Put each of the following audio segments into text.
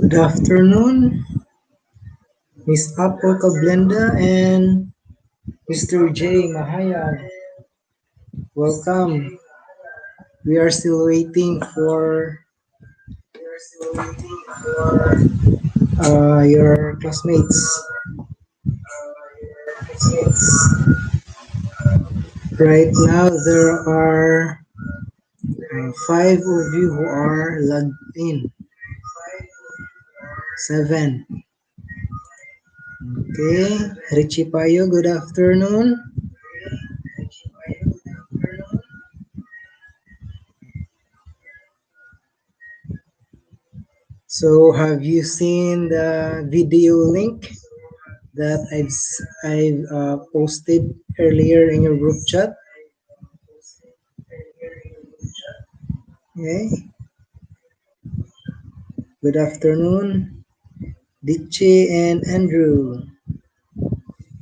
Good afternoon, Miss Apple Kablenda and Mr. J. Mahayag. Welcome. We are still waiting for your classmates. Right now, there are five of you who are logged in. Seven. Okay. Richie Payo, good afternoon. So, have you seen the video link that I've posted earlier in your group chat? Okay. Good afternoon, Dichi and Andrew.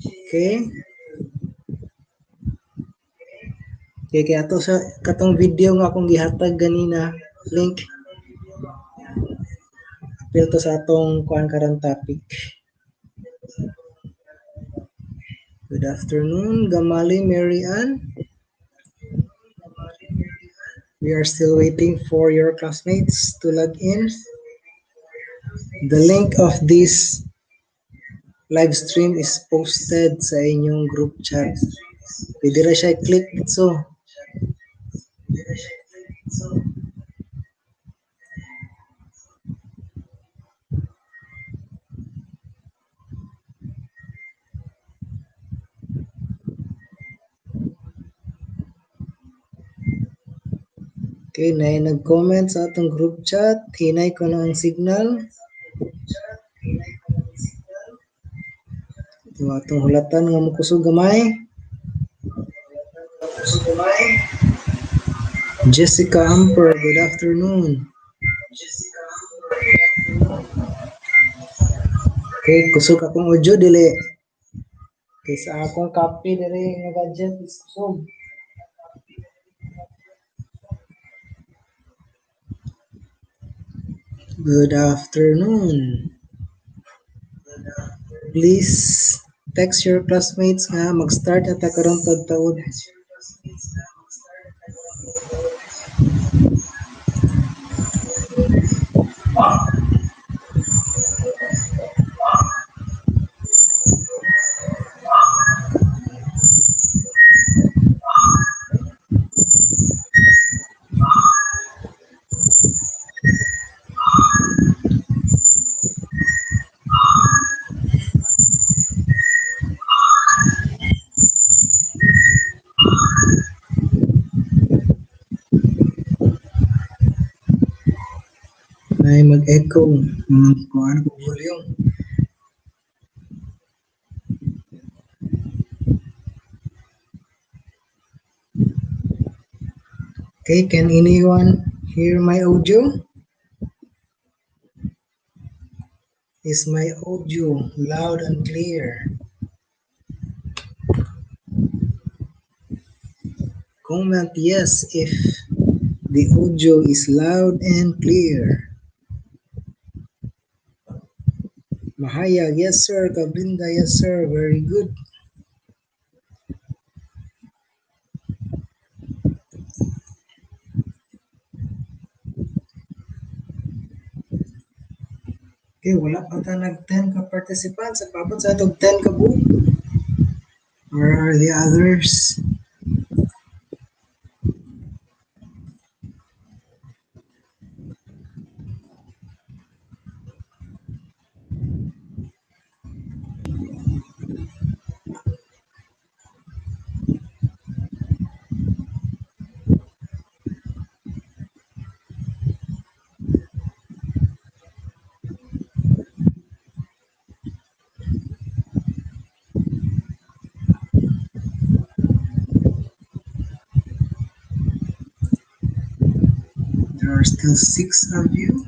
Okay. Kaya ato sa katong video nga akong gihatag ganina link apil to sa atong kuan karang topic. Good afternoon, Gamali Mary Ann. We are still waiting for your classmates to log in. The link of this live stream is posted sa inyong group chat. Pwede ra siya i-click dito. Okay, na nag-comment sa atong group chat. Hinay ko na ang signal. Ito atong hulatan nga mukusog gamay. Jessica Amper, good afternoon. Okay, kusog akong audio dili. Okay, sa akong copy dili nga gadget is kusog. Good afternoon. Please text your classmates nga mag-start ata karong pagtaod. Ay mag-echo. Kung ano po volume. Okay, can anyone hear my audio? Is my audio loud and clear? Comment yes if the audio is loud and clear. Mahayag, yes sir. Kabinda, yes sir. Very good. Okay, wala pa ta nag-10 ka participants. Sa pabot sa atong 10 ka book. Where are the others? There are still 6 of you.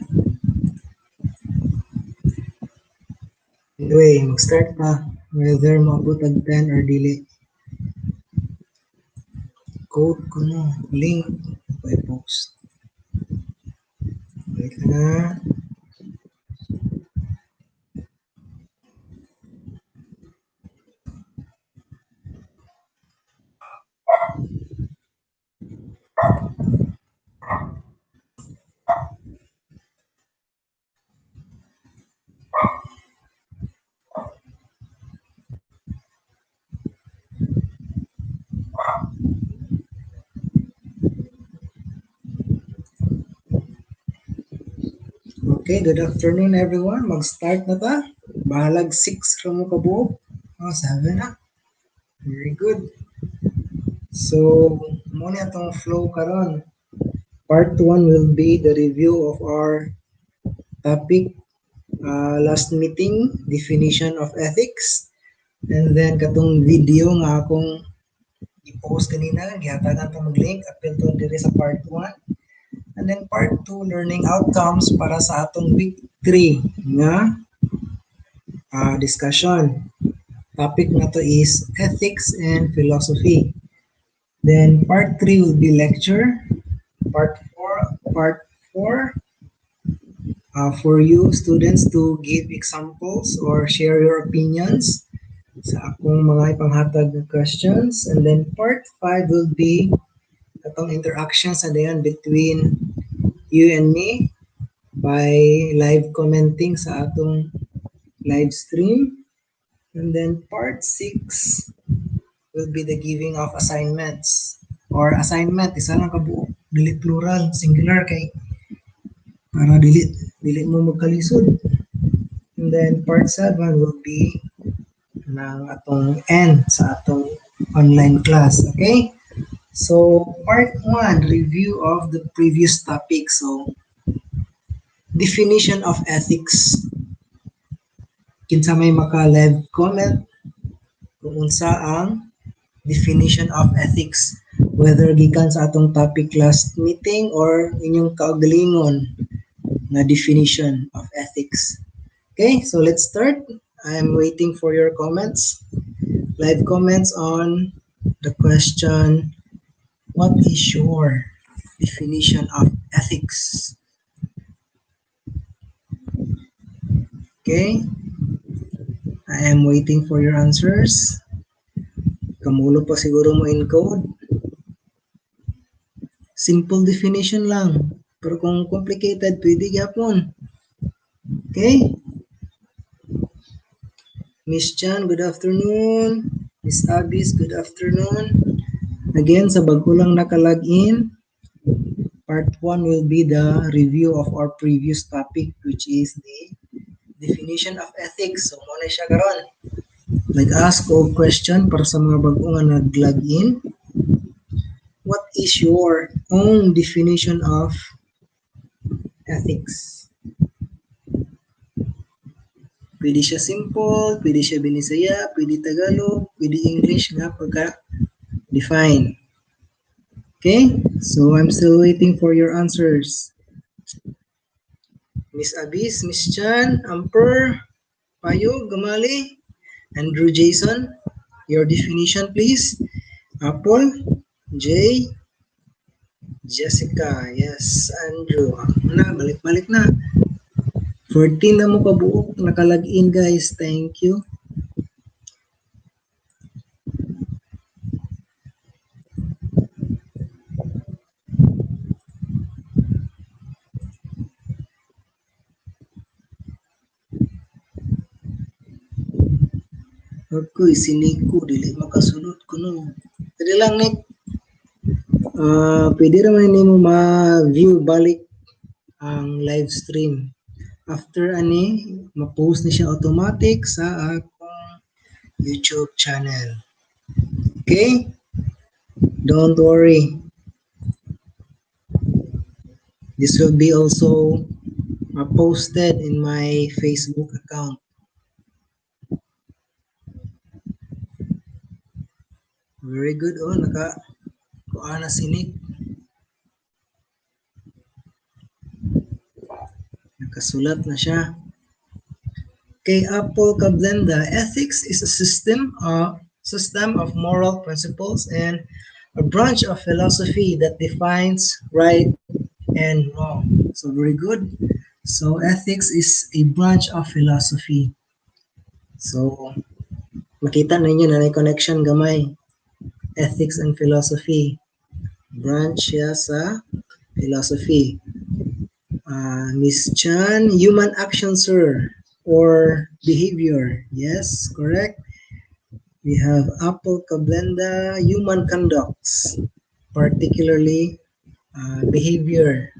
Anyway, mag-start na. Whether maabot ang 10 or dili. Code ko no. Link. By post. Wait na. Okay, good afternoon everyone. Mag-start na ta. Bahalag 6 ra mo kabuok. Oh, 7 na. Very good. So, muna itong flow karon. Part 1 will be the review of our topic last meeting, definition of ethics. And then katong video nga akong i-post kanina, gihatagan itong mag-link apil to dire sa part 1. And then part 2, learning outcomes para sa atong week 3 nga discussion. Topic na to is ethics and philosophy. Then part 3 will be lecture. Part 4 for you students to give examples or share your opinions sa akong mga ipanghatag na questions. And then part 5 will be atong interactions and then between you and me by live commenting sa atong live stream. And then part 6 will be the giving of assignments. Or assignment, isa lang kabuo. Dili plural, singular kay para dili mo magkalisod. And then part 7 will be ng atong end sa atong online class. Okay? So, part 1, review of the previous topic. So, definition of ethics. Kinsa may maka-live comment kung unsa ang definition of ethics, whether gikan sa atong topic last meeting or inyong kaugalingon na definition of ethics. Okay, so let's start. I'm waiting for your comments. Live comments on the question, what is your definition of ethics? Okay, I am waiting for your answers. Kamulo pa siguro mo encode. Simple definition lang. Pero kung complicated, pwede gyapon. Okay? Miss Chan, good afternoon. Miss Abis, good afternoon. Again, sa bago lang naka-login, part 1 will be the review of our previous topic, which is the definition of ethics. So, muna siya karon. Nag-ask o question para sa mga bago nga nag-login. What is your own definition of ethics? Pwede siya simple, pwede siya Binisaya, pwede Tagalog, pwede English nga pagka-define. Okay? So, I'm still waiting for your answers. Miss Abis, Miss Chan, Amper, Payo, Gamali, Andrew Jason, your definition please. Apple, Jay, Jessica, yes, Andrew. Na, balik-balik na. 14 na mo kabuok, nakalag-in guys, thank you. Ako'y siniko, dili makasunod ko no. Pwede lang, Nick. Pwede naman ni mo ma-view balik ang live stream. After ani, ma-post na siya automatic sa akong YouTube channel. Okay? Don't worry. This will be also posted in my Facebook account. Very good. Oh, kuha na sinig. Nakasulat na siya. Kay Apple Kablenda, ethics is a system of moral principles and a branch of philosophy that defines right and wrong. So very good. So ethics is a branch of philosophy. So makita ninyo na may connection gamay. Ethics and philosophy. Branch siya sa philosophy. Miss Chan, human action, sir, or behavior. Yes, correct. We have Apple Kablenda, human conducts, particularly behavior.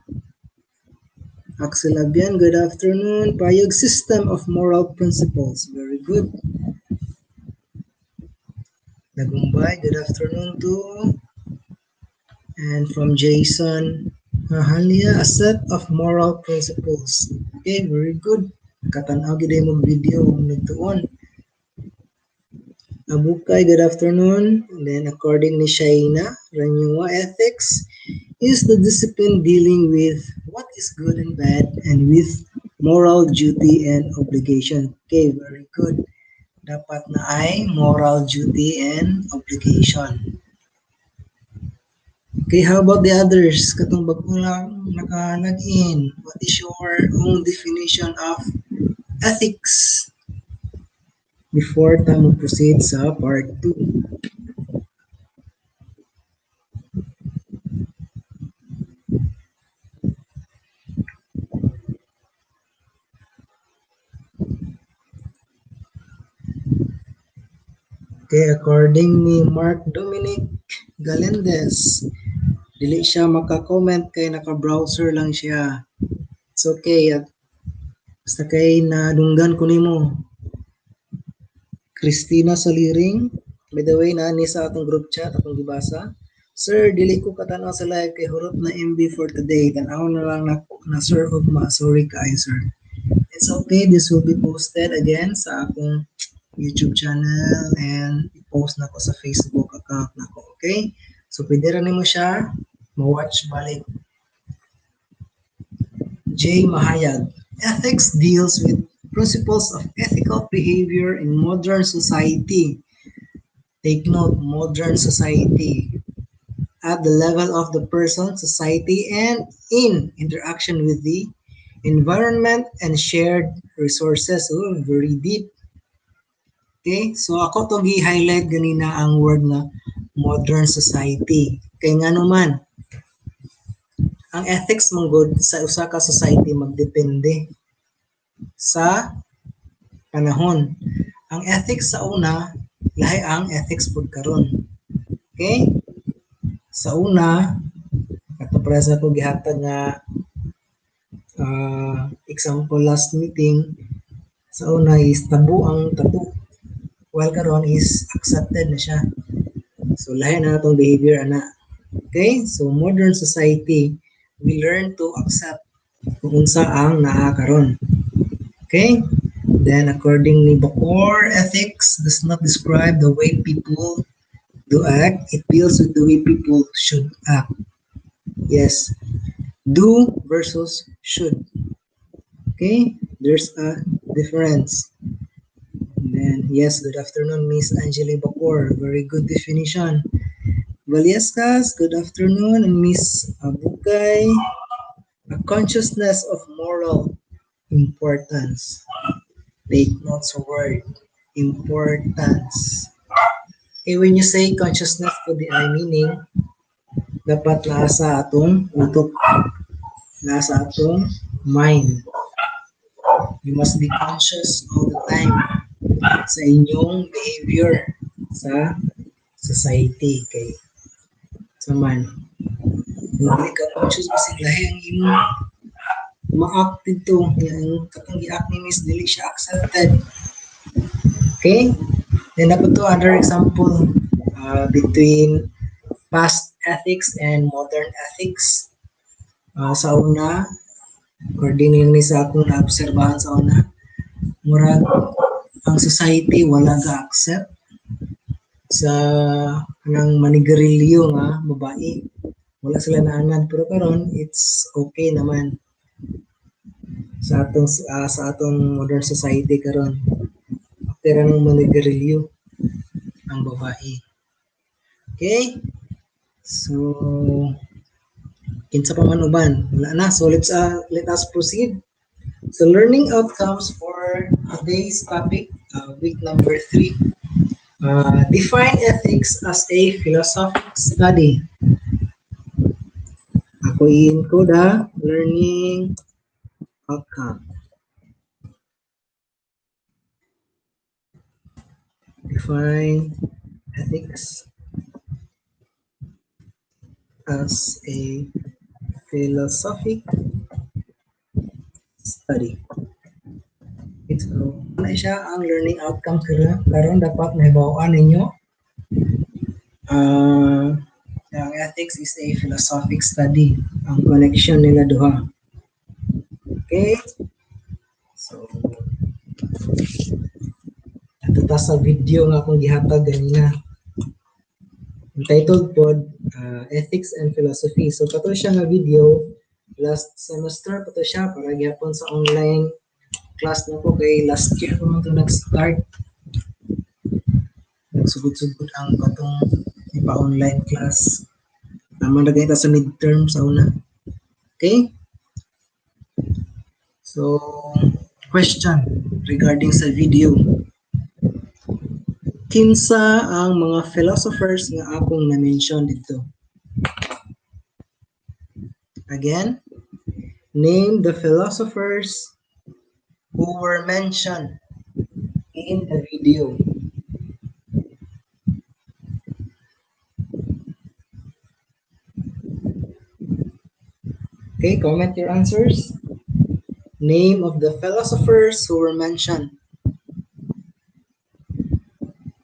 Axel Abian, good afternoon. Payog system of moral principles. Very good. Nagumbay, good afternoon too. And from Jason Mahalia, a set of moral principles. Okay, very good. Katanaw gid mo video nagtuon. Abukay, good afternoon. And then according ni Shaina, Ranyua ethics is the discipline dealing with what is good and bad and with moral duty and obligation. Okay, very good. Dapat na ay moral duty and obligation. Okay, how about the others? Katong bagong lang naka-login. What is your own definition of ethics? Before tayo proceed sa part 2. Okay, according ni Mark Dominic Galendez, dili siya maka-comment kay naka-browser lang siya. It's okay. Basta kay nadunggan ko nimo. Christina Saliring, by the way, na ni sa atong group chat, atong gibasa. Sir, dili ko katanaw sa live kay hurot na MB for today. Tanaw na lang na sir ugma. Sorry kaayo, sir. It's okay. This will be posted again sa akong YouTube channel and i-post na ko sa Facebook account na ko. Okay? So, pwede rin mo siya ma-watch balik. J. Mahayag. Ethics deals with principles of ethical behavior in modern society. Take note, modern society. At the level of the person, society, and in interaction with the environment and shared resources. Oh, very deep. Okay, so ako itong i-highlight ganina ang word na modern society. Kaya nga naman, ang ethics mong good sa usa ka society magdepende sa panahon. Ang ethics sa una, lahi ang ethics pod karon. Okay? Sa una, ato para sa ko gihatag nga example last meeting, sa una is tabu ang tattoo. While karon is accepted na siya. So lahi na natong behavior ana. Okay? So modern society, we learn to accept kung unsa ang naa karon. Okay? Then according ni Bokor, ethics does not describe the way people do act, it deals with the way people should act. Yes. Do versus should. Okay? There's a difference. And then, yes, good afternoon, Miss Angeli Bokor. Very good definition. Valiescas, good afternoon, and Miss Abukay. A consciousness of moral importance. Take notes of word. Importance. Okay, when you say consciousness to the eye meaning, dapat nasa atong utok, nasa atong mind. You must be conscious all the time sa inyong behavior sa society. Okay. So man, hindi ka conscious kasi lahi ang imo ma-act dito. Yung katong gi-act ni Miss dili siya accepted. Okay? Then ako to other example between past ethics and modern ethics. Sa una, according ni sa akong naobserbahan sa una, murag ang society wala ga-accept sa kanang manigarilyo nga babae. Wala sila naanad pero karon it's okay naman sa atong modern society karon. Okay ra nang manigarilyo ang babae. Okay? So kinsa pa man uban? Wala na. So let us proceed. So learning outcomes for today's topic, week number 3. Define ethics as a philosophic study. Ako i-encode learning outcome. Define ethics as a philosophic study. So, ano siya ang learning outcomes karon dapat mahibawaan ninyo. Ang ethics is a philosophic study. Ang connection nila duha. Okay? So, ato ta sa video nga akong gihatag ganina. Entitled pod Ethics and Philosophy. So, kato siya nga video last semester pato siya para gyapon sa online class na ko kay last year ko man to nag-start. Nagsugod-sugod ang katong ipa-online class. Naman na ganito sa midterm sa una. Okay? So, question regarding sa video. Kinsa ang mga philosophers nga akong na-mention dito? Again, name the philosophers who were mentioned in the video. Okay, comment your answers. Name of the philosophers who were mentioned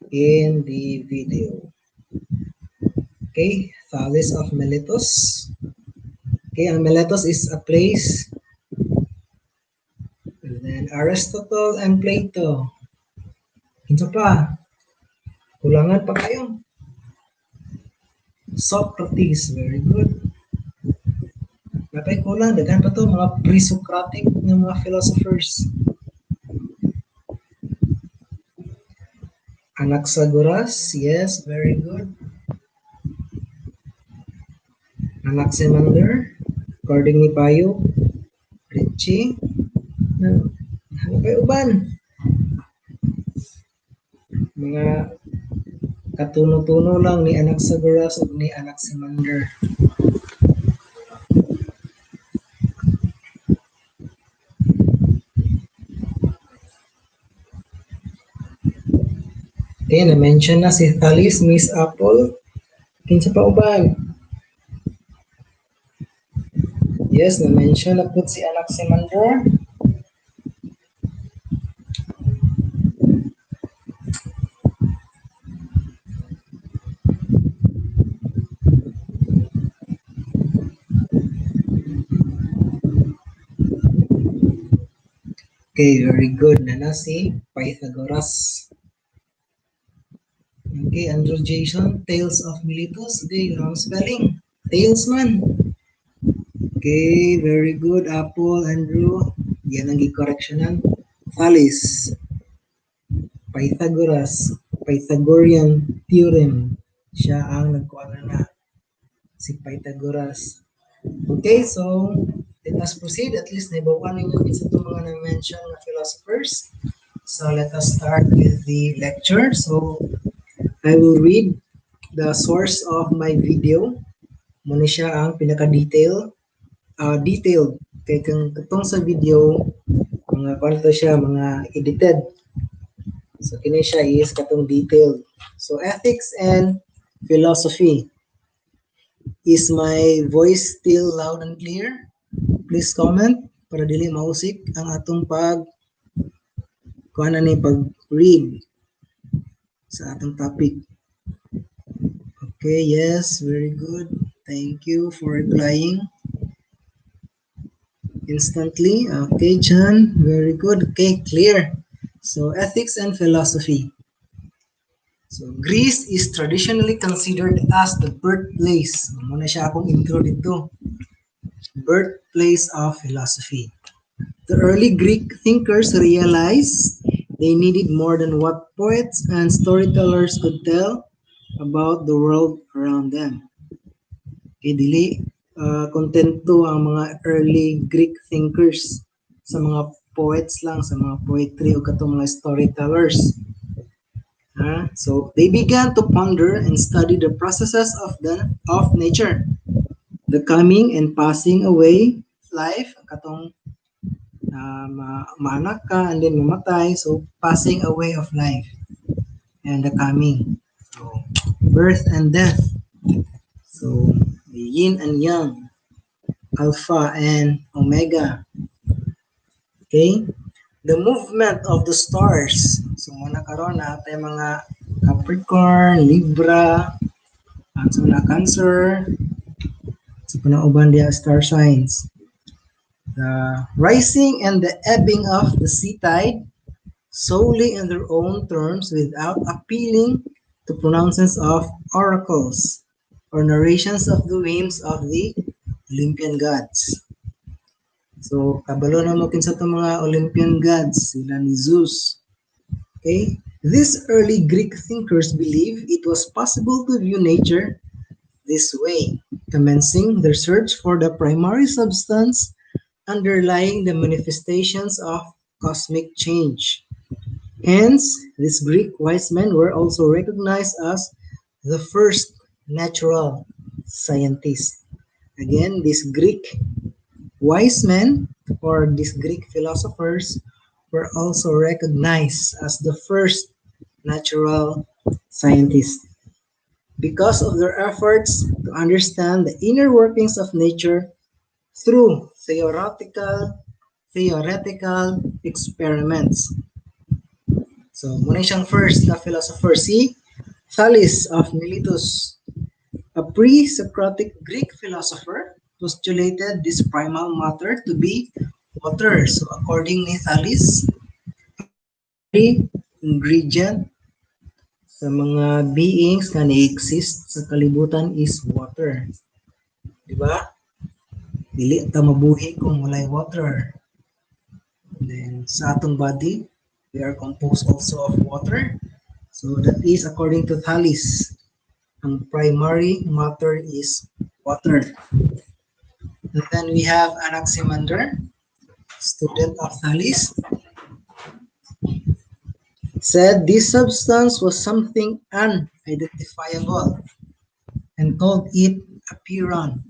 in the video. Okay, Thales of Miletus. Okay, ang Miletus is a place. And then Aristotle and Plato. Kinsa pa? Kulangan pa kayo. Socrates, very good. Napay kulang, daghan pa to mga pre-Socratic ng mga philosophers. Anaxagoras, yes, very good. Anaximander, according ni Payo, Ricci, ano kayo uban? Mga katuno-tuno lang ni Anaxagoras o ni Anaximander. Okay, na-mention na si Thales, Miss Apple. Kinsa pa uban? Yes, na-mention na po si Anaximander. Okay, very good. Nana si Pythagoras. Okay, Andrew Jason, Tales of Miletus. Okay, wrong spelling. Tales man. Okay, very good. Apple, Andrew. Yan ang i-correctionan. Thales. Pythagoras. Pythagorean theorem. Siya ang nagkuha na si Pythagoras. Okay, so let us proceed. At least naibawan ninyo sa itong mga na-mention na philosophers. So let us start with the lecture. So I will read the source of my video. Muna siya ang pinaka-detailed. Detailed. Kaya katong sa video, mga kwanto siya, mga edited. So kini siya is katong detailed. So ethics and philosophy. Is my voice still loud and clear? Please comment para dili mausik ang atong pag-read sa atong topic. Okay, yes, very good. Thank you for replying instantly. Okay, John, very good. Okay, clear. So, ethics and philosophy. So, Greece is traditionally considered as the birthplace. Muna siya akong intro dito. Birthplace of philosophy. The early Greek thinkers realized they needed more than what poets and storytellers could tell about the world around them. Okay, dili kontento ang mga early Greek thinkers sa mga poets lang, sa mga poetry o katong mga storytellers. So they began to ponder and study the processes of nature, the coming and passing away life, katong maanak ka and then mamatay, so passing away of life and the coming, so birth and death, so the yin and yang, alpha and omega, Okay? The movement of the stars. So muna karon na atay mga Capricorn, Libra, at sa mga Cancer, sa panauban diya star signs. The rising and the ebbing of the sea tide solely in their own terms without appealing to pronouncements of oracles or narrations of the whims of the Olympian gods. So, kabalo na mo kinsa itong mga Olympian gods, sila ni Zeus. Okay? These early Greek thinkers believed it was possible to view nature this way, commencing their search for the primary substance underlying the manifestations of cosmic change. Hence, these Greek wise men were also recognized as the first natural scientists. Again, these Greek wise men or these Greek philosophers were also recognized as the first natural scientists because of their efforts to understand the inner workings of nature through theoretical experiments. So, muna siyang first na philosopher, si Thales of Miletus, a pre-Socratic Greek philosopher, postulated this primal matter to be water. So, according ni Thales, the ingredient sa mga beings na na-exist sa kalibutan is water. Di ba? Dili ta mabuhi kung walay water. And then sa atong body, we are composed also of water. So that is according to Thales. Ang primary matter is water. And then we have Anaximander, student of Thales, said this substance was something unidentifiable and called it apeiron.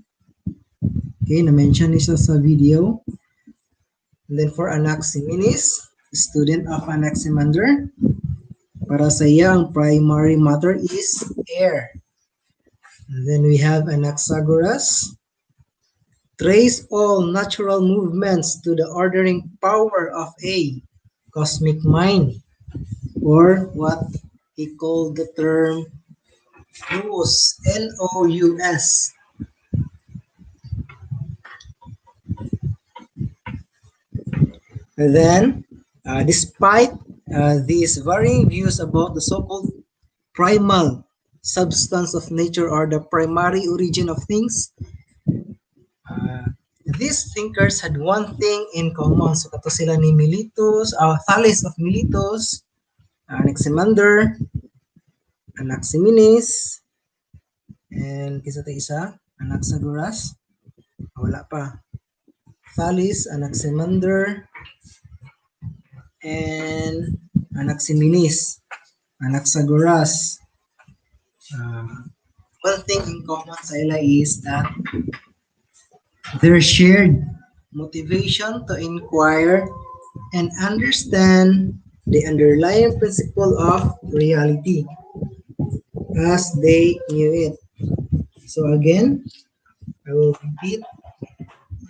Okay, na-mention niya sa video. And then for Anaximenes, student of Anaximander, para sa iya, ang primary matter is air. And then we have Anaxagoras, trace all natural movements to the ordering power of a cosmic mind, or what he called the term nous, N-O-U-S. And then, despite these varying views about the so-called primal substance of nature or the primary origin of things, these thinkers had one thing in common. So, kato sila ni Miletus, Thales of Miletus, Anaximander, Anaximenes, and kisa tayo isa, Anaxagoras. Wala pa. Thales, Anaximander, and Anaximenes, Anaxagoras. One thing in common sa ila is that their shared motivation to inquire and understand the underlying principle of reality as they knew it. So again, I will repeat.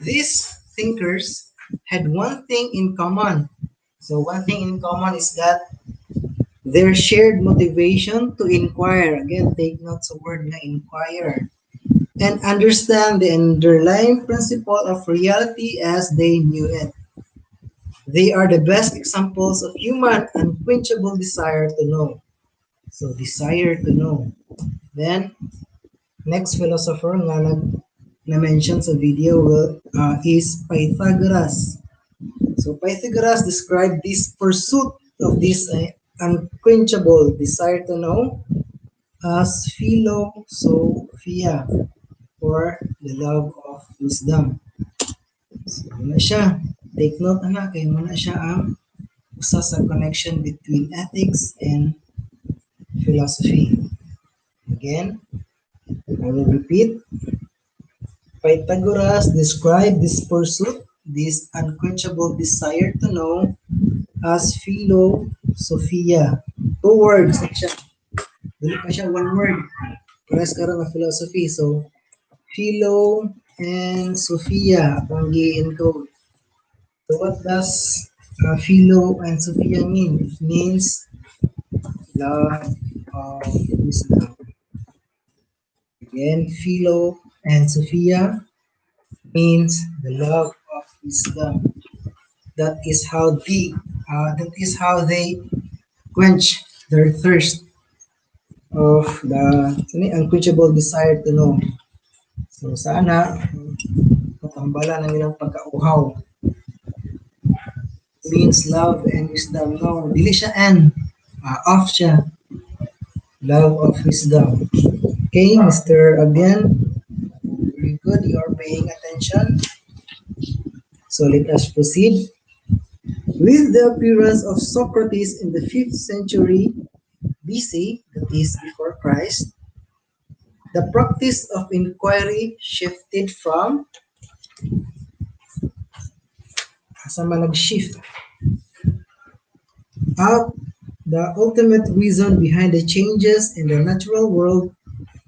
These thinkers had one thing in common. So one thing in common is that their shared motivation to inquire. Again, take notes of word na inquire. And understand the underlying principle of reality as they knew it. They are the best examples of human unquenchable desire to know. So, desire to know. Then, next philosopher nga na-mention sa video is Pythagoras. So, Pythagoras described this pursuit of this unquenchable desire to know as philosophia, or the love of wisdom. So, muna siya. Take note na kay muna siya ang usa sa connection between ethics and philosophy. Again, I will repeat. Pythagoras described this pursuit, this unquenchable desire to know, as philosophia. Two words siya. Dili pa siya one word. Pares karon nga philosophy. So, Philo and Sophia, ang gi-encode. So what does Philo and Sophia mean? It means love of wisdom. Again, Philo and Sophia means the love of wisdom. That is how they quench their thirst of the unquenchable desire to know. So sana matambala ng ilang pagkauhaw means love and wisdom. No, dili siya and off siya. Love of wisdom. Okay, Mr. Again, very good. You are paying attention. So let us proceed. With the appearance of Socrates in the 5th century BC, that is before Christ, the practice of inquiry shifted from asa man nag-shift out the ultimate reason behind the changes in the natural world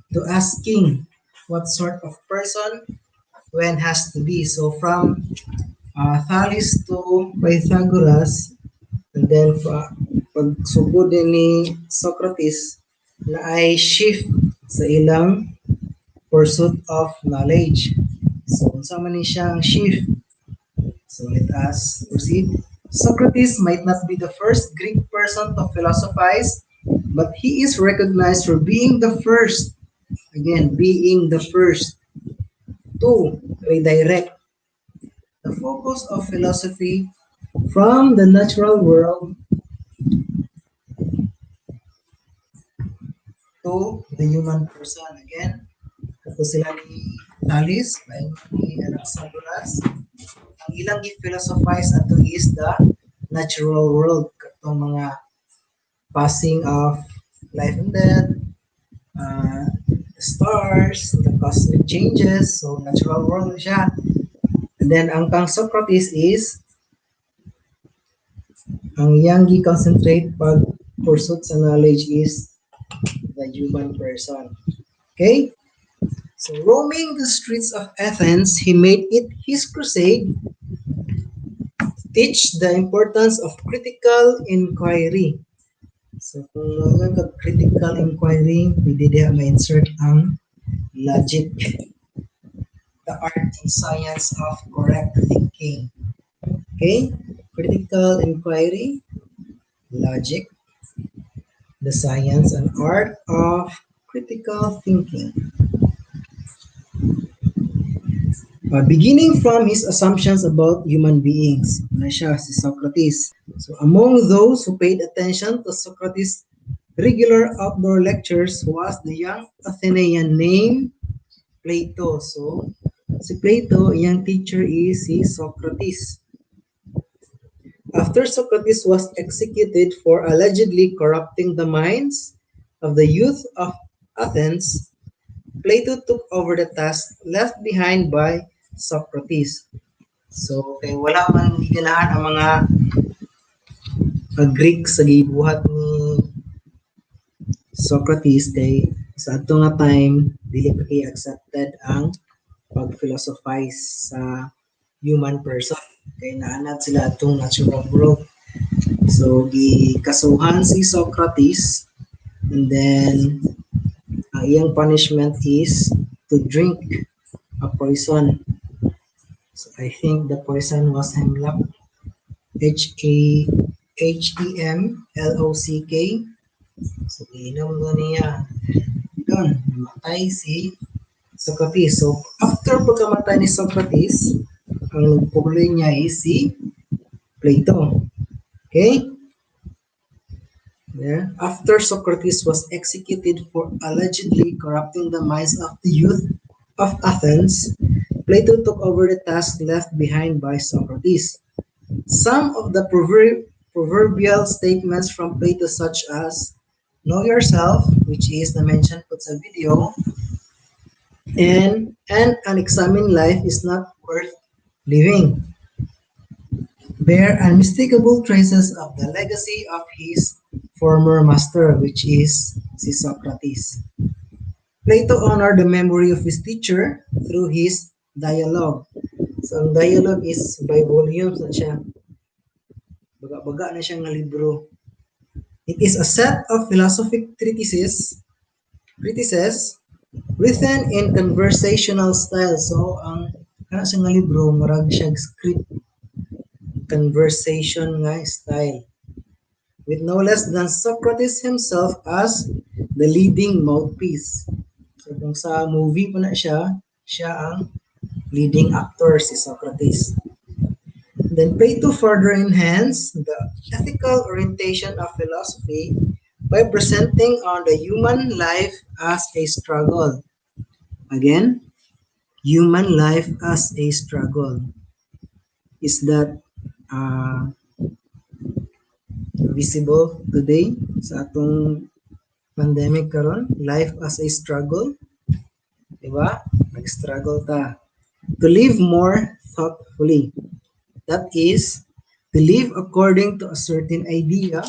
to asking what sort of person when has to be. So from Thales to Pythagoras, and then pagsugod din ni Socrates na ay shift sa ilang pursuit of knowledge. So unsa man ni siyang shift? So let us proceed. Socrates might not be the first Greek person to philosophize, but he is recognized for being the first, again, being the first to redirect the focus of philosophy from the natural world to the human person. Again, kato sila ni Thales, lain ni Anaxagoras. Ang ilang gi-philosophize ato is the natural world, katong mga passing of life and death, uh, the stars, the cosmic changes, so natural world siya. And then ang kang Socrates is ang iyang gi-concentrate pag pursuit sa knowledge is the human person. Okay? So roaming the streets of Athens, he made it his crusade to teach the importance of critical inquiry. So kung mga critical inquiry, pwede diha ma-insert ang logic, the art and science of correct thinking. Okay? Critical inquiry, logic, the science and art of critical thinking. Beginning from his assumptions about human beings, na siya si Socrates. So among those who paid attention to Socrates' regular outdoor lectures was the young Athenian named Plato. So si Plato, iyang teacher is si Socrates. After Socrates was executed for allegedly corrupting the minds of the youth of Athens, Plato took over the task left behind by Socrates. So, kay wala man giganahan ang mga Greek sa gibuhat ni Socrates kay sa ato nga time dili pa kay accepted ang pag-philosophize sa human person kay naanad sila atong natural world. So gikasuhan si Socrates and then ang iyang punishment is to drink a poison. So I think the poison was hemlock. Hemlock. So inom na niya. Doon, namatay si Socrates. So after pagkamatay ni Socrates, ang nagpuli niya is si Plato. Okay? Yeah. After Socrates was executed for allegedly corrupting the minds of the youth of Athens, Plato took over the task left behind by Socrates. Some of the proverbial statements from Plato such as, know yourself, which is the mentioned put sa video, and an unexamined life is not worth living, bear unmistakable traces of the legacy of his former master, which is si Socrates. Plato honored the memory of his teacher through his dialogue. So ang dialogue is by volumes na siya. Baga-baga na siya nga libro. It is a set of philosophic treatises written in conversational style. So ang kana siya nga libro murag siya script conversation nga style, with no less than Socrates himself as the leading mouthpiece. So kung sa movie pa na siya ang leading actor si Socrates. Then Plato further enhanced the ethical orientation of philosophy by presenting on the human life as a struggle. Again, human life as a struggle. Is that visible today sa atong pandemic karon? Life as a struggle. Diba? Nag-struggle ta. To live more thoughtfully. That is, to live according to a certain idea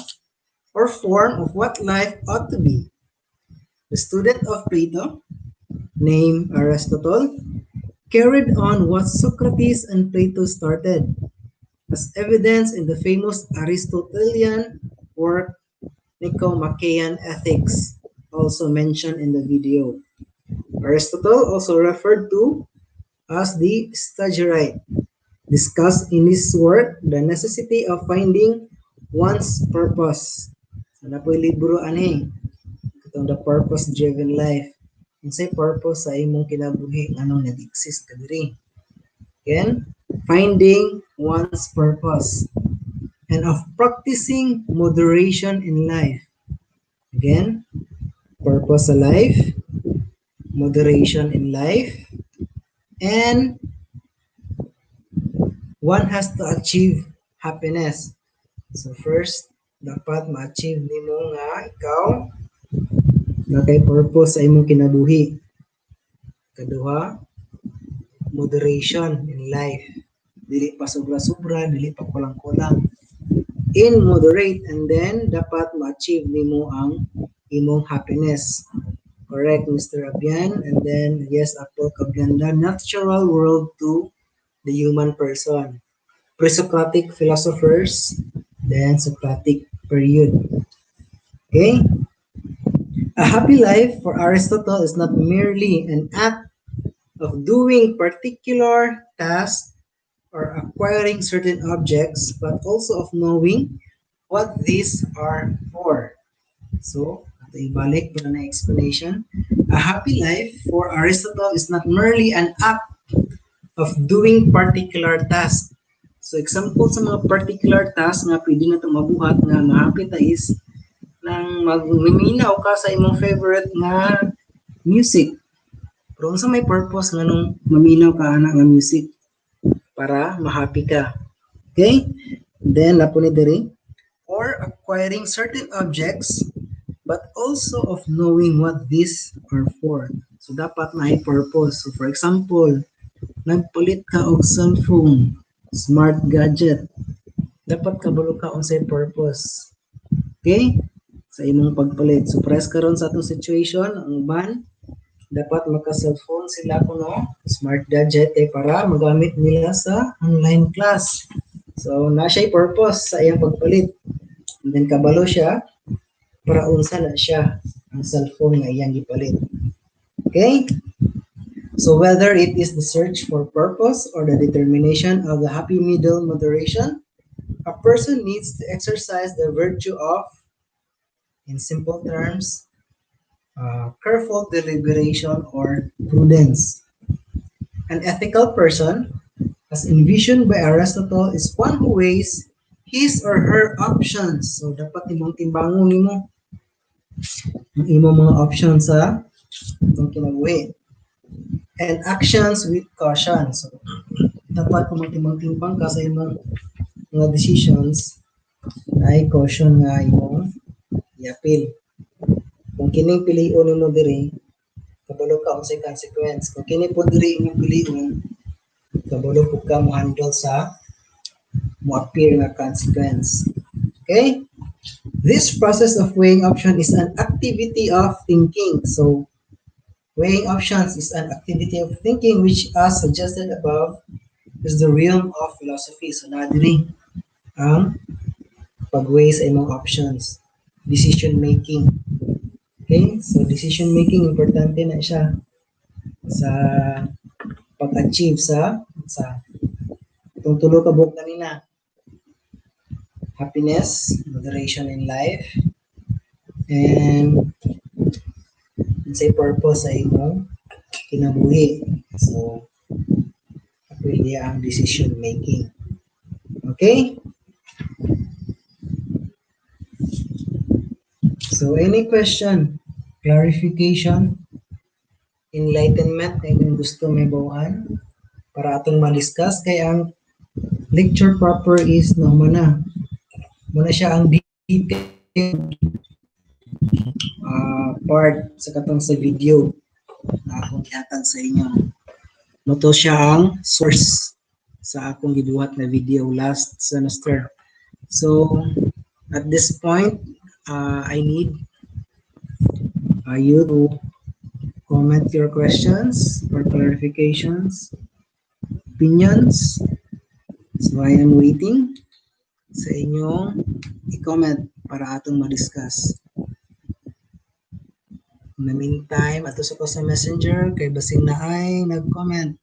or form of what life ought to be. The student of Plato, named Aristotle, carried on what Socrates and Plato started, as evidenced in the famous Aristotelian work Nicomachean Ethics, also mentioned in the video. Aristotle, also referred to as the Stagirite, discussed in his work the necessity of finding one's purpose. So na po'y libro ani, itong The Purpose-Driven Life. Unsay purpose sa imong kinabuhi nganong nag-exist ka diri. Again, finding one's purpose and of practicing moderation in life. Again, purpose sa life, moderation in life, and one has to achieve happiness. So first, dapat ma-achieve nimo nga ikaw na kay purpose sa imong kinabuhi. Kaduha, moderation in life. Dili pa sobra-sobra, dili pa kulang-kulang. In moderate, and then dapat ma-achieve nimo ang imong happiness. Correct, Mr. Abian. And then, yes, Apple Kabyanda, natural world to the human person. Pre-Socratic philosophers, then Socratic period. Okay? A happy life for Aristotle is not merely an act of doing particular tasks or acquiring certain objects, but also of knowing what these are for. So, ito ibalik ko na explanation. A happy life for Aristotle is not merely an act of doing particular tasks. So, example sa mga particular tasks nga pwede na ito mabuhat nga ma-happy ta is nang magmiminaw ka sa imong favorite nga music. Pero sa may purpose nga nung maminaw ka ana nga music para ma-happy ka. Okay? Then, napo ni diri, or acquiring certain objects, but also of knowing what these are for. So, dapat may purpose. So, for example, nagpalit ka og cellphone, smart gadget, dapat kabalo ka unsay purpose. Okay? Sa imong pagpalit. So, press karon sa atong situation, ang uban, dapat maka-cellphone sila kuno, smart gadget, para magamit nila sa online class. So, na siya purpose sa iyang pagpalit. And then, kabalo siya, para unsa na siya ang cellphone nga iyang gipalit. Okay? So, whether it is the search for purpose or the determination of the happy middle moderation, a person needs to exercise the virtue of, in simple terms, careful deliberation or prudence. An ethical person, as envisioned by Aristotle, is one who weighs his or her options. So, dapat imong timbangon nimo ang imong mga options sa itong kinabuhi. And actions with caution. So, dapat kung magtimbang-timbang ka sa imong mga decisions, ay caution nga imong i-appeal. Kung kining pilion nimo diri, kabalo ka unsay consequence. Kung kini po diri imong pilion, kabalo po ka mo handle sa mo appear nga consequence. Okay? This process of weighing option is an activity of thinking. So, weighing options is an activity of thinking which, as suggested above, is the realm of philosophy. So na diri ang pag-weigh sa imong options, decision making. Okay? So decision making importante na siya sa pag-achieve sa itong tulo ka buok kanina. Happiness, moderation in life, and say purpose sa imong kinabuhi. So, pwede ang decision making. Okay? So, any question, clarification, enlightenment na inyong gusto may bawaan para atong ma-discuss kay ang lecture proper is no muna. Muna siya ang detail part sa katong sa video na akong gihatag sa inyo. Moto siya ang source sa akong gibuhat na video last semester. So, at this point, I need you to comment your questions or clarifications, opinions. So, I am waiting sa inyong i-comment para atong ma-discuss. In the meantime, ato sa ko sa messenger, kay basing na ay nag-comment.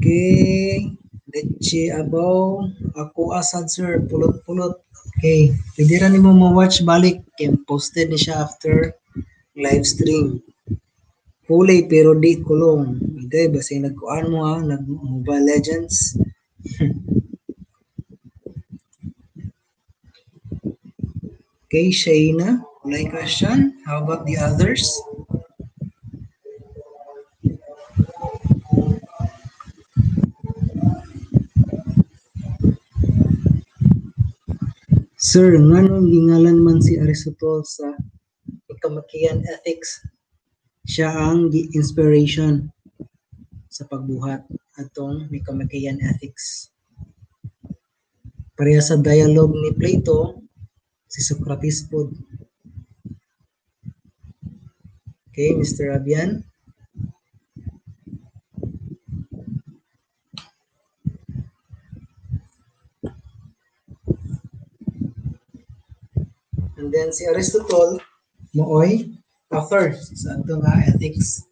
Okay, Leche Abaw, ako asad sir, pulot-pulot. Okay, pwede rin mo ma-watch balik, kaya posted ni siya after live stream. Kulay pero di kulong. Okay, basta nagkuhan mo ha, nag-Mobile Legends. Okay, Shayna, like question. How about the others? Sir, nganong gingalan man si Aristotle sa Nicomachean Ethics? Siya ang inspiration sa pagbuhat atong Nicomachean Ethics. Pareha sa dialogue ni Plato, si Socrates po. Okay, Mr. Abian. And then si Aristotle, mooy author sa ato nga ethics.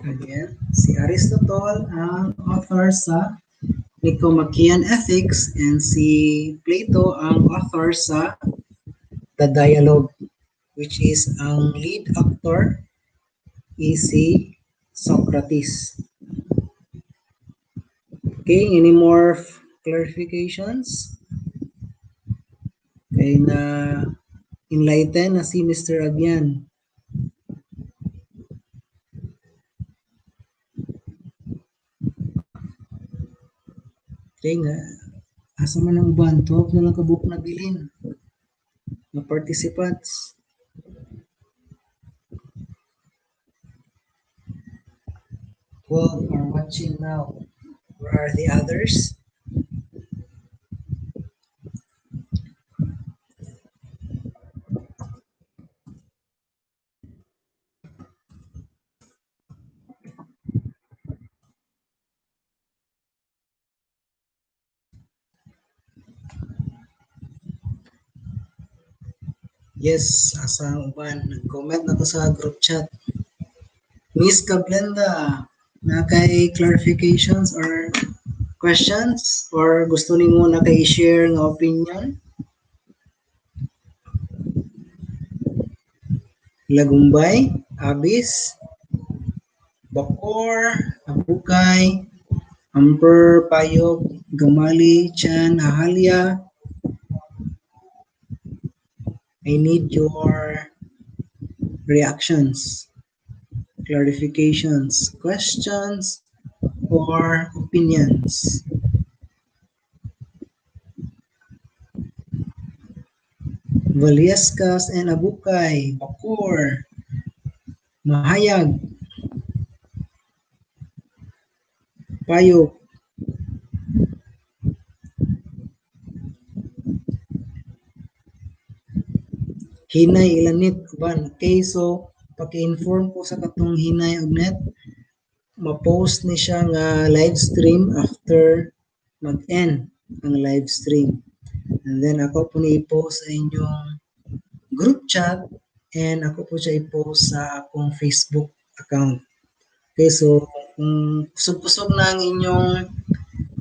Again, si Aristotle ang author sa Nicomachean Ethics and si Plato ang author sa The Dialogue, which is ang lead actor is si Socrates. Okay, any more clarifications? Okay, na enlighten na si Mr. Abian. Okay nga, asa man ang uban, 12 na lang kabuk na bilin na participants. 12 are watching now. Where are the others? Yes, asa ang uban. Nag-comment na to sa group chat. Miss Kablenda, na kay clarifications or questions or gusto nimo na kay share ng opinion? Lagumbay, Abis, Bakor, Abukay, Amber, Payog, Gamali, Chan, Ahalya. I need your reactions, clarifications, questions, or opinions. Valiescas and Abukay, Bakor, Mahayag, Payog, hinay ilanit uban. Okay, so paki-inform ko sa katong hinay og net, ma-post ni siya nga live stream after mag-end ang live stream. And then ako po ni i-post sa inyong group chat and ako po siya i-post sa akong Facebook account. Okay, so kung kusog-kusog na ang inyong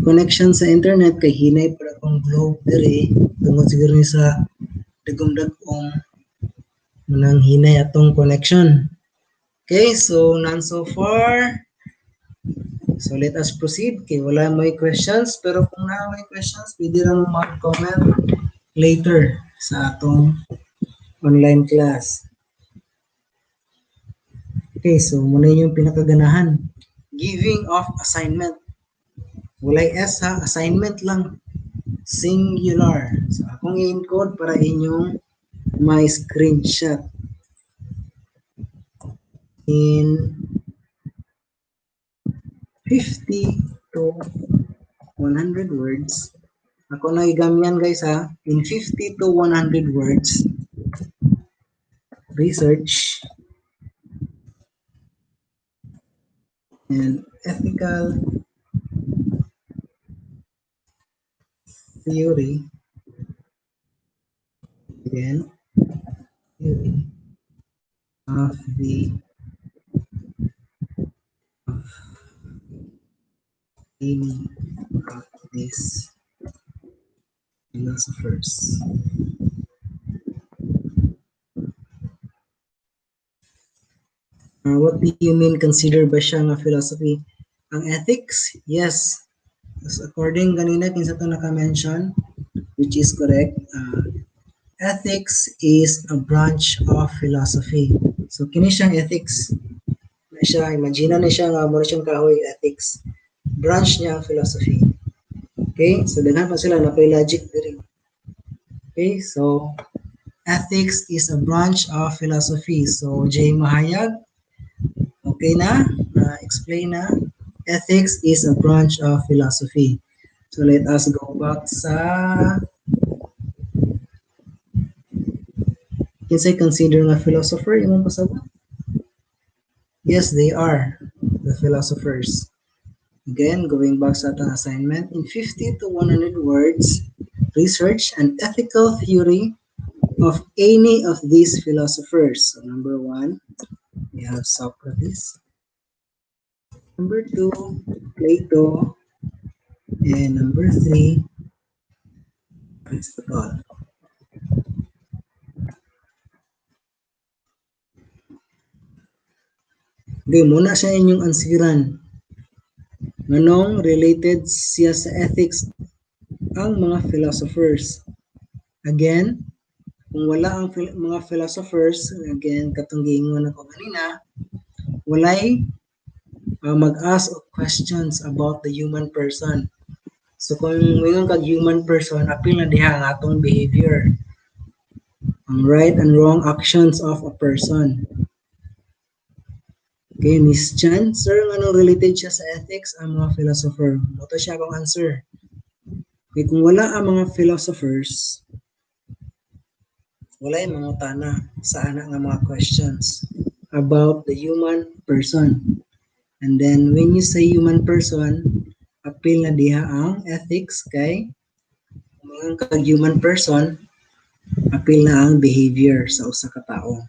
connection sa internet kay hinay para akong globe diri tungod siguro ni sa dagom-dagom manang hinay atong connection. Okay, so none so far. So let us proceed. Okay, wala may questions pero kung na may questions, pwede lang mag-comment later sa atong online class. Okay, so muna yung pinakaganahan. Giving of assignment. Walay S ha, assignment lang. Singular. So akong i-encode para inyong may screenshot. In 50 to 100 words. Ako na igamyan guys ha. In 50 to 100 words. Research and ethical theory. Again, theory of the meaning of these philosophers. What do you mean consider ba siya nga philosophy? Ang ethics? Yes. So according kanina kinsa to naka-mention, which is correct, ethics is a branch of philosophy. So kini siyang ethics. Na siya, imagine na siya nga mo siyang kahoy ethics. Branch niya ang philosophy. Okay? So daghan pa sila napay logic diri. Okay? So ethics is a branch of philosophy. So J. Mahayag, okay na? Na-explain na. Ethics is a branch of philosophy. So let us go back sa kinsay consider nga philosopher imong pasabot? Yes, they are the philosophers. Again, going back sa atong assignment, in 50 to 100 words, research an ethical theory of any of these philosophers. So number 1, we have Socrates. Number 2, Plato. And number 3, Aristotle. Okay, muna siya inyong ansiran. Manong related siya sa ethics ang mga philosophers. Again, kung wala ang mga philosophers, again, katong giingon ako kanina, walay mag-ask of questions about the human person. So kung mayroon kag human person, apil na diha ang atong behavior. Ang right and wrong actions of a person. Okay, Miss Chan, sir, anong related siya sa ethics ang mga philosopher? Ito siya akong answer. Okay, kung wala ang mga philosophers, wala yung mga tana sa anak ng mga questions about the human person. And then, when you say human person, appeal na diha ang ethics kay kung kag human person, appeal na ang behavior sa usa ka tawo.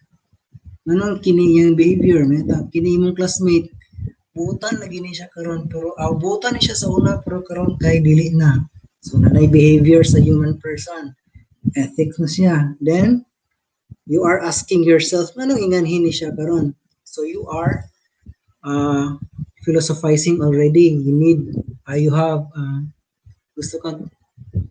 Anong kini yung behavior? Kini imong classmate, butan lagi ni siya karon pero butan ni siya sa una pero karon kay dili na. So nanay behavior sa human person. Ethics na siya. Then you are asking yourself, anong inganhin ni siya karon? So you are philosophizing already. You have gusto kang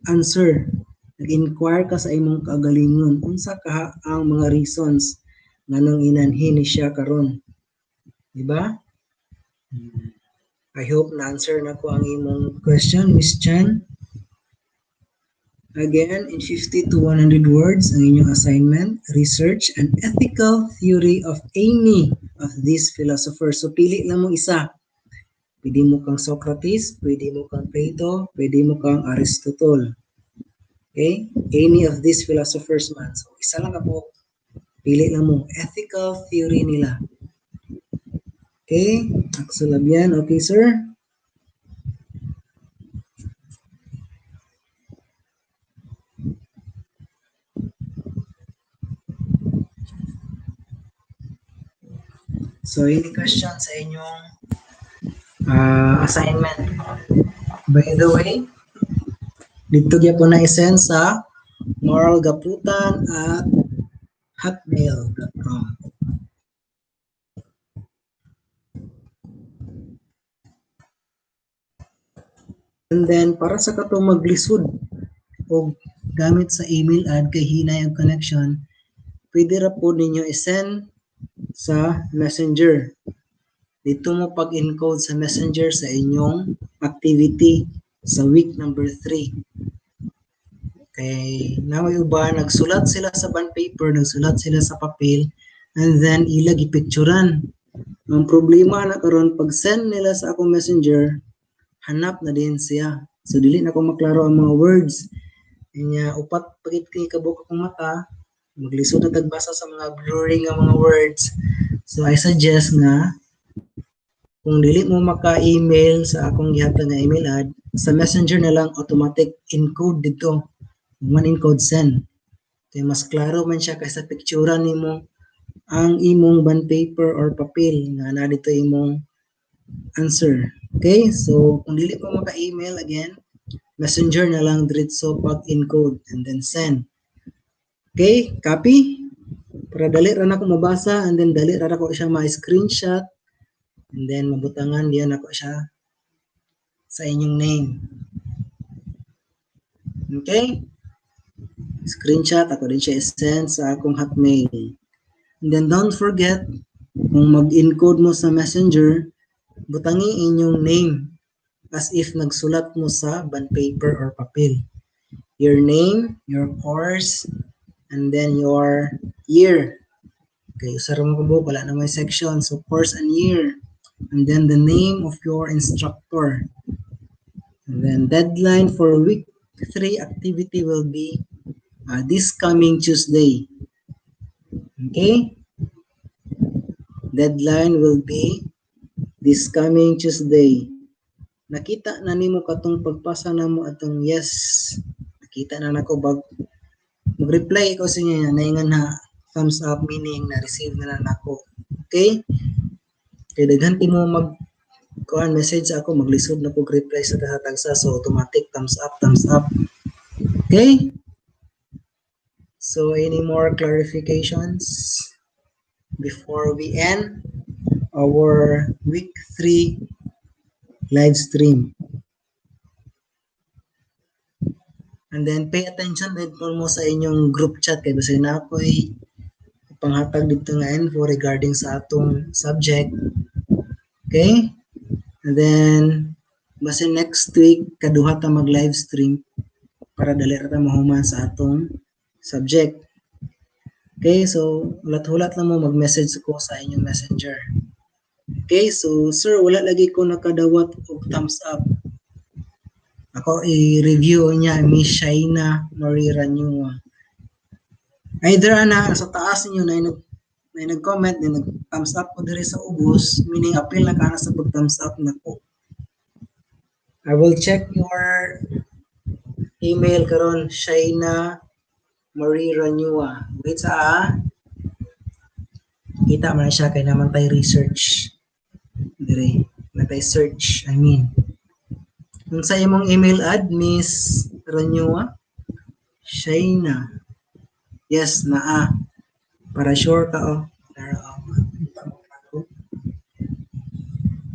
answer. Nag-inquire ka sa imong kagalingon. Unsa ka ang mga reasons nganong inanhin ni siya karon? Diba? I hope na-answer na ko ang imong question, Miss Chan. Again, in 50 to 100 words, ang inyong assignment, research an ethical theory of any of these philosophers. So, pili lang mo isa. Pwede mo kang Socrates, pwede mo kang Plato, pwede mo kang Aristotle. Okay? Any of these philosophers man. So, isa lang ako. Pili lang mo, ethical theory nila. Okay, Axel Labian, okay sir? So, any question sa inyong assignment? By the way, dito niya po na-isend sa moralgaputan@hotmail.com. And then, para sa kato maglisod o gamit sa email ad kay hinay ang connection, pwede ra po ninyo isend sa messenger. Dito mo pag-encode sa messenger sa inyong activity sa week number 3. Kay naway uba, nagsulat sila sa bond paper, nagsulat sila sa papel, and then ilag ipicturan. Ang problema na karon pag send nila sa akong messenger, hanap na din siya. So dili na ko maklaro ang mga words. Kanya upat pagit kay kabuk akong mata, maglisod na tagbasa sa mga blurring nga mga words. So I suggest nga kung dili mo maka-email sa akong gihatag nga email ad, sa messenger na lang automatic encode dito. One encode send. Kaya mas klaro man siya kaysa picturean nimo ang imong bond paper or papel nga na dito imong answer. Okay? So kung dili ko maka-email again, messenger na lang diretso pag-encode and then send. Okay? Copy? Para dali ra na ko mabasa and then dali ra na ko siya ma-screenshot and then mabutangan diyan ako siya sa inyong name. Okay? Screenshot ako din siya send sa akong Hotmail. And then don't forget, kung mag-encode mo sa messenger, butangi inyong name as if nagsulat mo sa bond paper or papel. Your name, your course, and then your year. Okay, usara mo ko wala na may section. So, course and year. And then the name of your instructor. And then deadline for week 3 activity will be this coming Tuesday. Okay? Deadline will be this coming Tuesday. Nakita na nimo katong pagpasa namo atong yes. Nakita na nako mag-reply ko sa inyo na ingan na thumbs up meaning na receive na nako. Okay? Kaya daghan mo mag kuan message ako maglisod na ko reply sa tagsa so automatic thumbs up. Okay? So any more clarifications before we end our week 3 live stream? And then pay attention din po mo sa inyong group chat kay basta na ako'y panghatag dito nga info regarding sa atong subject. Okay? And then basta next week kaduha ta mag live stream para dali ra ta mahuman sa atong subject. Okay, so hulat-hulat lang mo mag-message ko sa inyong messenger. Okay, so sir, wala lagi ko nakadawat og thumbs up. Ako i-review niya Miss Shaina Marie Ranyua. Either ana sa taas niyo na nag-comment na nag-thumbs up ko diri sa ubos, meaning apil na kana sa pag-thumbs up nako. I will check your email karon Shaina Marie Ranyua. Wait sa kita man siya kay naman tay research. Dire, natay search, I mean. Kung sa imong email ad, Miss Ranyua, Shaina. Yes, naa. Para sure ka, oh.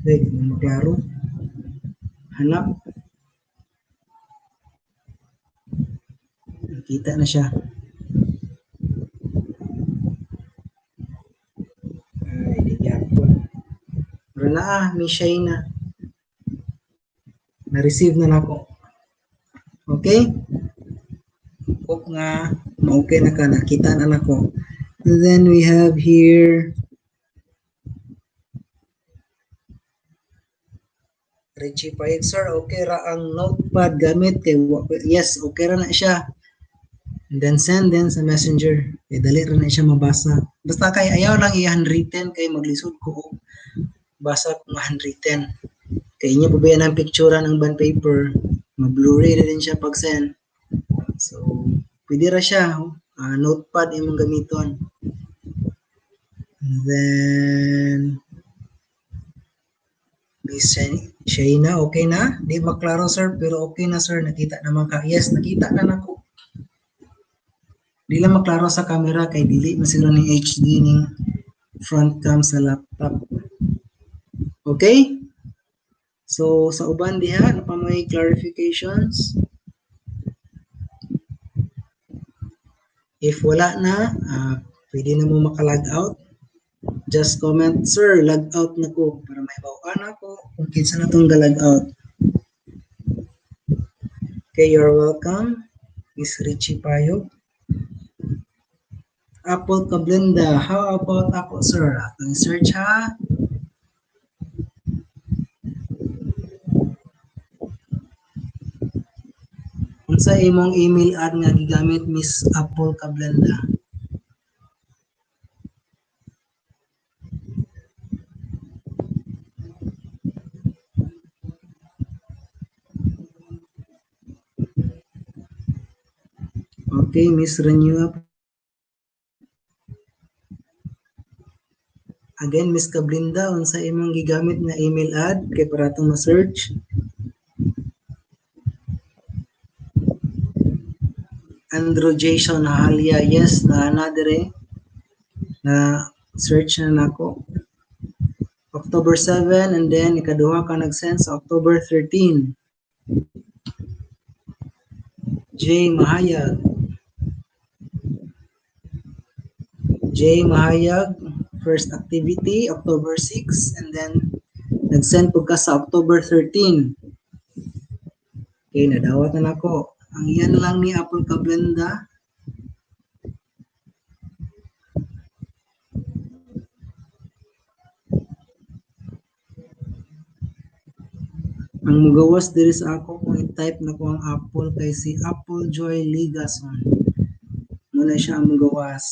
Wait, maklaro. Hanap. Nakita na siya. Ay, di gyapon. Pero naa, Miss Shaina. Na-receive na nako. Okay? Hope nga ma-okay na ka, nakita na nako. And then we have here Richie Payet, sir, okay ra ang notepad gamit kay yes, okay ra na siya. And then send din sa messenger. Kaya dali rin na siya mabasa. Basta kay ayaw lang i-handwritten kay maglisod ko. Basa kung handwritten. Kaya inyo po ba yan ang picture ng bond paper. Ma-blurry na din siya pag send. So, pwede ra siya. Notepad imong gamiton. And then, Miss Shayna, okay na? Di maklaro sir, pero okay na sir. Nakita naman ka. Yes, nakita na nako. Di lang maklaro sa camera kay dili masira ng HD ning front cam sa laptop. Okay? So, sa uban diha, ano pa may clarifications? If wala na, pwede na mo makalog out. Just comment, sir, log out na ko para may bawaan ako kung kinsa na itong galag out. Okay, you're welcome. Miss Richie Payo. Apple Kablenda. How about ako, sir? Atong search ha. Unsa imong email ad nga gigamit Miss Apple Kablenda? Okay, Miss Renew. Again, Miss Kablinda, unsa imong gigamit nga email ad kay para itong ma-search? Andrew Jason Halia, yes, na dire na search na nako. October 7 and then ikaduha ka nag-send sa October 13. J. Mahayag. J. Mahayag, first activity, October 6, and then nag-send po ka sa October 13. Okay, nadawat na nako. Ang yan lang ni Apple Kablenda. Ang mugawas diri sa ako kung i-type na ko ang Apple kay si Apple Joy Ligason. Muna siya ang mugawas.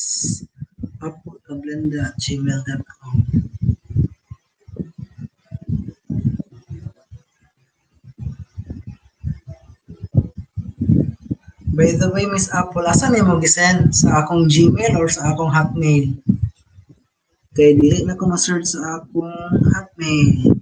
applecablenda@gmail.com. By the way, Miss Apple, asan na mo gisend? Sa akong Gmail or sa akong Hotmail? Kay dili na ko ma-search sa akong Hotmail.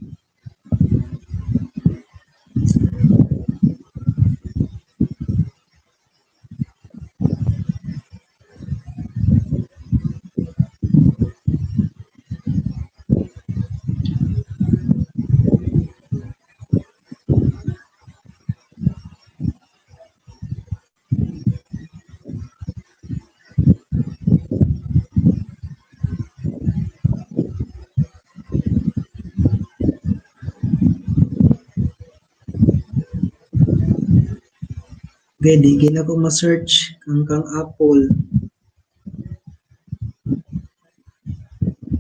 Okay, di gina ko ma-search kang Apple.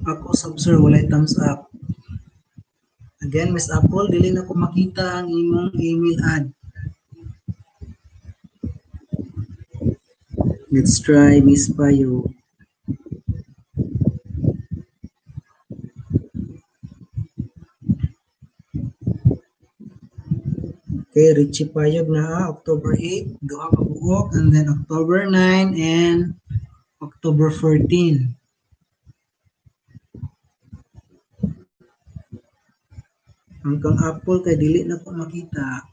Ako sub sir, walay thumbs up. Again, Miss Apple, dili na ko makita ang imong email ad. Let's try Miss Payo. Okay, Richie Payog na October 8, duha ka buok, and then October 9 and October 14. Ang kang Apple kay dili na ko makita.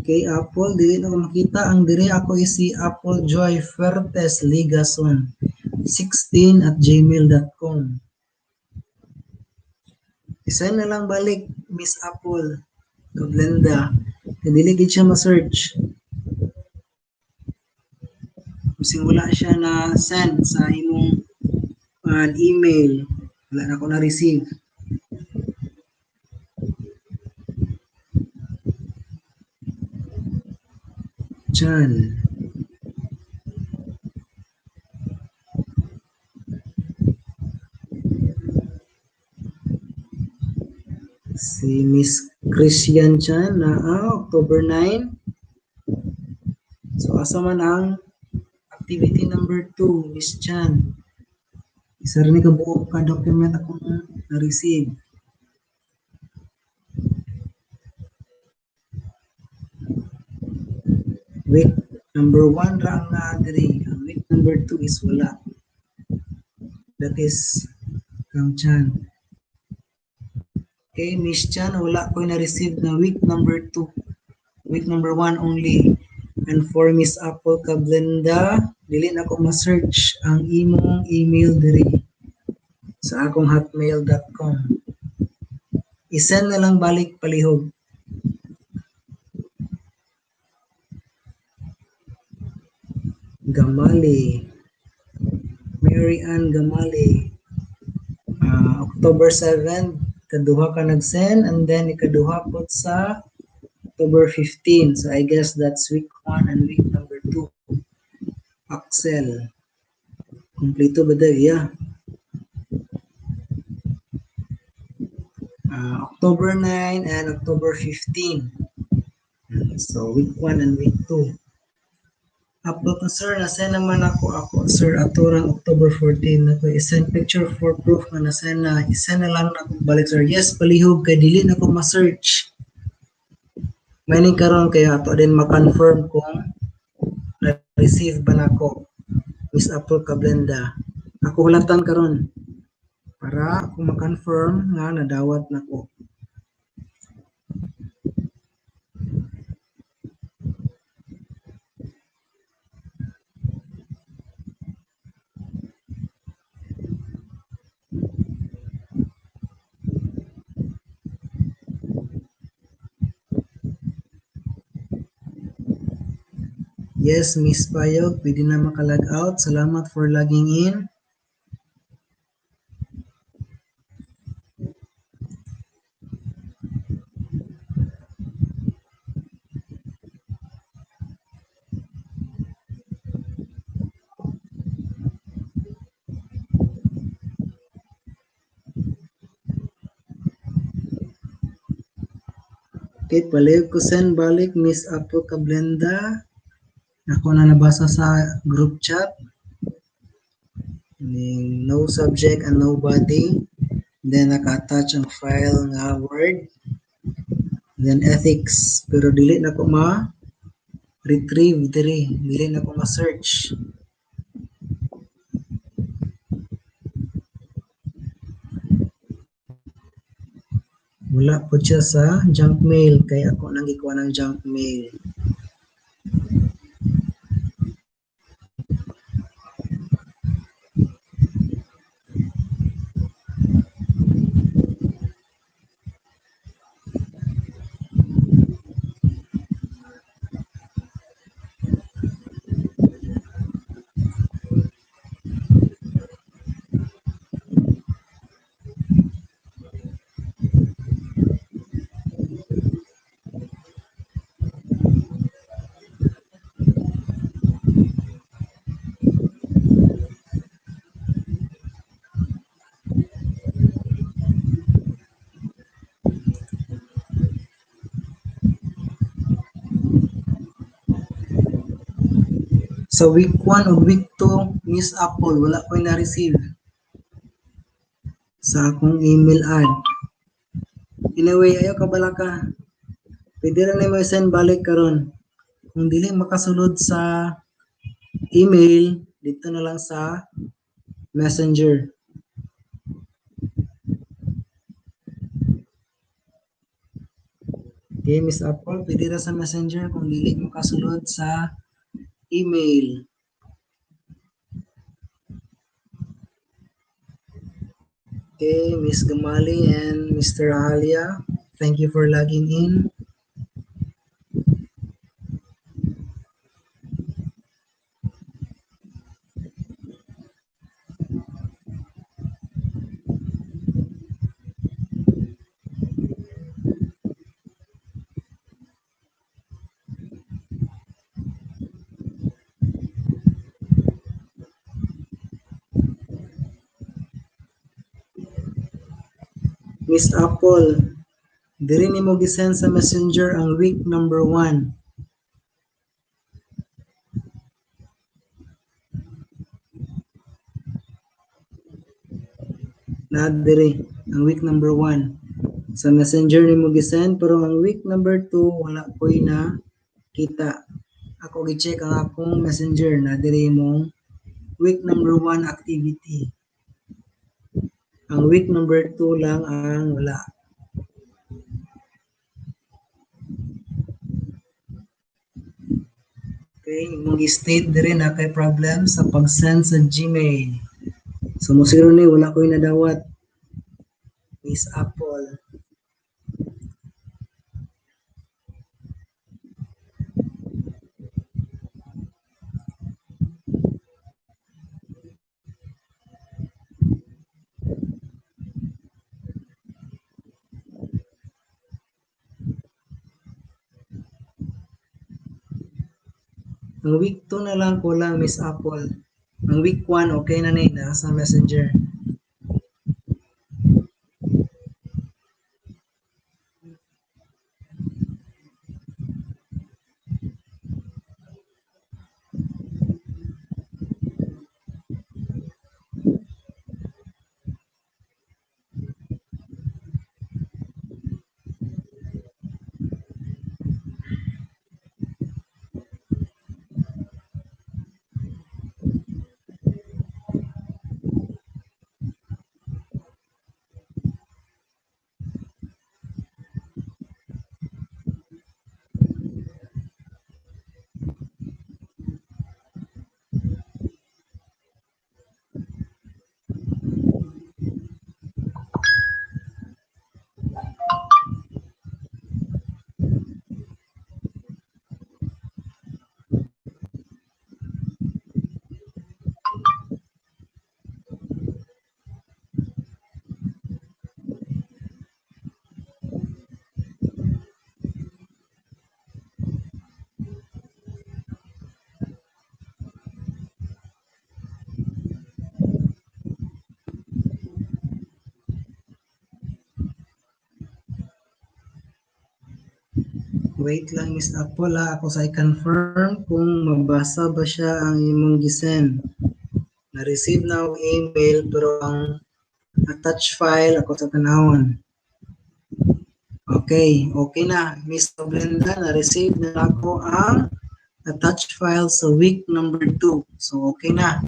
Kay Apple, dili na ko makita. Ang diri ako is si Apple Joy Fertes Ligason 16@gmail.com. Isa na lang balik, Miss Apple. Kablenda. Kaya dili gid siya ma-search. Kasi wala siya na send sa imong email. Wala na ako na-receive. Chan. Si Miss Christian Chan na October 9. So, asa man ang activity number 2, Miss Chan. Isa rin ka buo ka document ako na-receive. Week number 1 ra ang na-agree. Ang week number 2 is wala. That is Kang Chan. Okay, Miss Chan, wala ko na-receive na week number 2. Week number 1 only. And for Miss Apple Kablenda, dili na ko ma-search ang imong email diri sa akong hotmail.com. I-send na lang balik palihog. Gamali. Mary Ann Gamali. October 7, kaduha ka nag-send, and then ikaduha po sa October 15. So I guess that's week 1 and week number 2. Axel. Kompleto ba daw? Yeah. October 9 and October 15. So week 1 and week 2. Upload na sir, nasend naman ako sir aturang October 14 na ko i-send picture for proof na nasend na i-send na lang ako balik sir. Yes, palihog kay dili na ko ma-search. Mining karon kaya ato din ma-confirm kung na-receive ba nako Miss Apple Kablenda. Ako hulatan karon para ako ma-confirm nga nadawat nako. Yes, Miss Payog, pwede na makalag out. Salamat for logging in. Okay, palihog ko send balik Miss Apple Kablenda. Ako na nabasa sa group chat. No subject and no body. Then naka-attach ang file nga Word. Then ethics. Pero dili na ko ma-retrieve diri. Dili na ko ma-search. Wala po siya sa junk mail. Kaya ako nang ikuha ng junk mail. Sa week 1 o week 2, Miss Apple, wala ko na-receive sa akong email ad. Anyway, ayo kabala ka. Pwede rin na mo send balik karon. Kung dili makasulod sa email, dito na lang sa Messenger. Okay, Miss Apple, pwede na sa Messenger kung dili makasulod sa email. Okay, Miss Gamali and Mr. Alia, thank you for logging in. Miss Apple, diri nimo gisend sa Messenger ang week number 1. Na diri ang week number 1. Sa Messenger nimo gisend pero ang week number 2 wala koy na kita. Ako gi-check ang akong Messenger na diri mong week number 1 activity. Ang week number 2 lang ang wala. Okay, imong gi-state diri na kay problem sa pag-send sa Gmail. So mo zero ni wala koy nadawat. Miss Apple. Ang week 2 na lang ko lang, Miss Apple. Ang week 1, okay na ni, nasa Messenger. Wait lang, Miss Apple ha. Ako sa i-confirm kung mabasa ba siya ang imong gisend. Na-receive na ang email pero ang attach file ako sa tanahon. Okay, okay na. Miss Brenda, na-receive na ako ang attached file sa week number 2. So, okay na.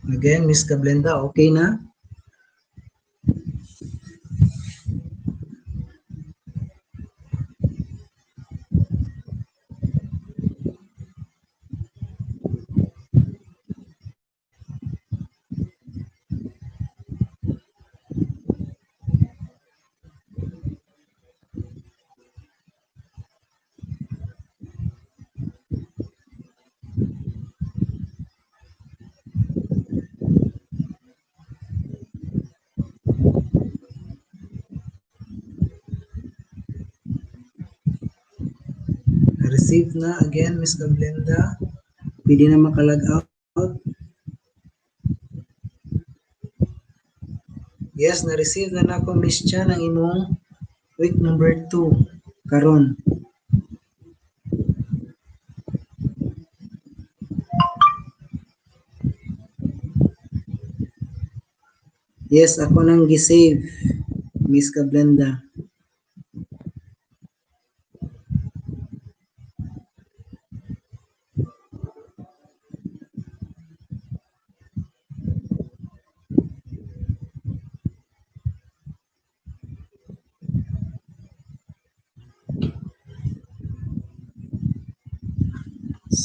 Again, Miss Kablenda, okay na? Na-receive na again, Miss Kablenda. Pwede na makalag out. Yes, na-receive na ako, Miss Chan, ang imong week number 2 karon. Yes, ako nang gisave, Miss Kablenda.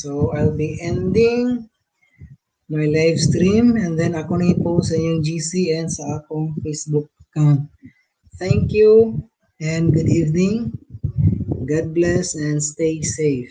So, I'll be ending my live stream and then ako na i-post sa inyong GC and sa akong Facebook account. Thank you and good evening. God bless and stay safe.